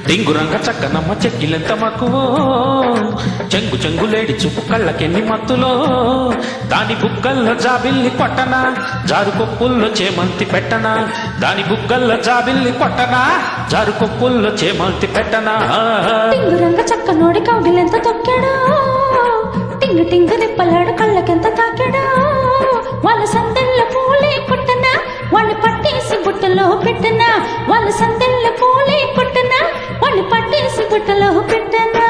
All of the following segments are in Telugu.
డింగురంగ చక్కనమ్మ చెక్కిలెంత మక్కువో చెంగు చెంగులేడి చూపు కళ్ళకెన్ని మత్తులో దాని బుగ్గల్లో జాబిల్లి కొట్టనా జారు కొప్పుల్లో చేమంతి పెట్టనా దాని బుగ్గల్లో జాబిల్లి కొట్టనా జారు కొప్పుల్లో చేమంతి పెట్టనా డింగురంగ చక్కనోడి కౌగిలెంత తొక్కాడో టింగు టింగు దిప్పలాడు కళ్ళకెంత తాకాడో వాళ్ళ సందెల్ల పూలే కొట్టనా వాళ్ళు పట్టేసి బుట్టలో పెట్టనా వాళ్ళ సందెల్ల పూలే కొట్టనా వాళ్ళు పట్టేసి బుట్టలో పెట్టనా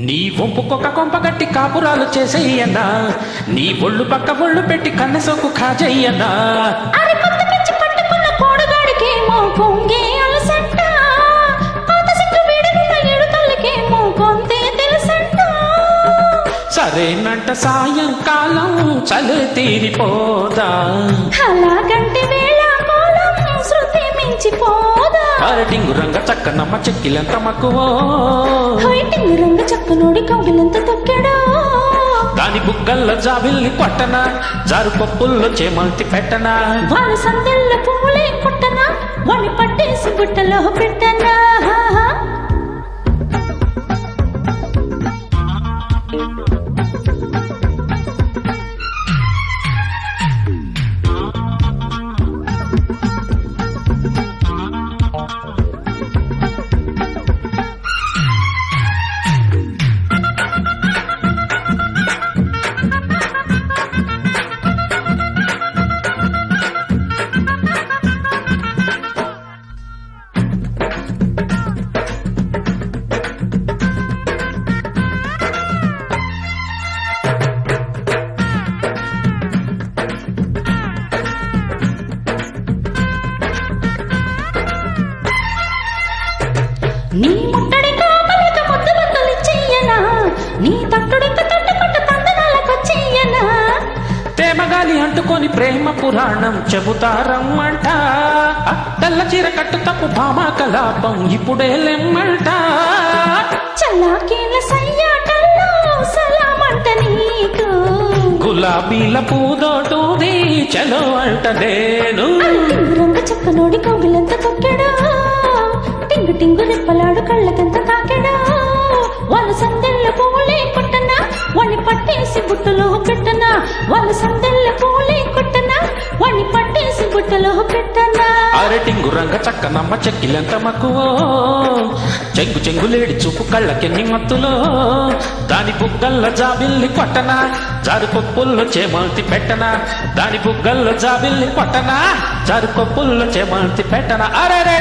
నీ వంపుకొక కొంపగట్టి కాపురాలు చేసేయన్నా నీ ఒళ్ళు పక్క ఒళ్ళు పెట్టి కన్నెసోకు కాజేయన్నా అరే కొత్త పిచ్చి పట్టుకున్న కోడగాడికేమో పొంగే అలసంట పాత సిగ్గు వీడనున్న ఎడుతలకేమో కొంతే తెలుసంట సరేనంట సాయంకాలం చలి తీరిపోదా అలాగంటే వేళ కోలం శృతి మించిపోదా అరటింగు రంగ చక్కనమ్మ చెక్కిలెంత మక్కువో హైటింగ్ రంగ చక్కనోడి కౌగిలెంత తొక్కాడో దాని బుగ్గల్లో జాబిల్ని కొట్టనా జారు పప్పుల్లో చేమంతి పెట్టనా వాళ్ళ సందెల్ల పూలే కొట్టనా వాణ్ణి పట్టేసి బుట్టలో పెట్టనా నీ ముట్టడి కాపలిక ముద్దు బతులిచ్చెయ్యనా నీ తట్టుడిక తట్టుకుంట తందనాలకొచ్చెయ్యనా తేమగాలి అంటుకొని ప్రేమ పురాణం చెబుతారమ్మంట తెల్ల చీర కట్టు తప్పు భామా కలాపం ఇప్పుడే లెమ్మంట చల్లాకీల సయ్యాటల్లో సలామంట నీకు గులాబీల పూదోటూది చలో అంట నేను రంగ చక్కనోడి కౌగిలెంత తొక్కాడో టింగు టింగు రెప్పలాడు కళ్ళకెంత తాకాడో వాళ్ళ సందెల్ల పూలే కొట్టనా వాణ్ణి పట్టేసి బుట్టలో పెట్టనా వాళ్ళ సందెల్ల పూలే కొట్టనా వాణ్ణి పట్టేసి బుట్టలో పెట్టనా అరటింగు రంగ చక్కనమ్మ చెక్కిలెంత మక్కువో చెంగు చెంగులేడి చూపు కళ్ళకెన్ని మత్తులో దాని బుగ్గల్లో జాబిల్లి కొట్టనా జారు పప్పుల్లో చేమంతి పెట్టనా దాని బుగ్గల్లో జాబిల్లి కొట్టనా జారు పప్పుల్లో చేమంతి పెట్టనా అరే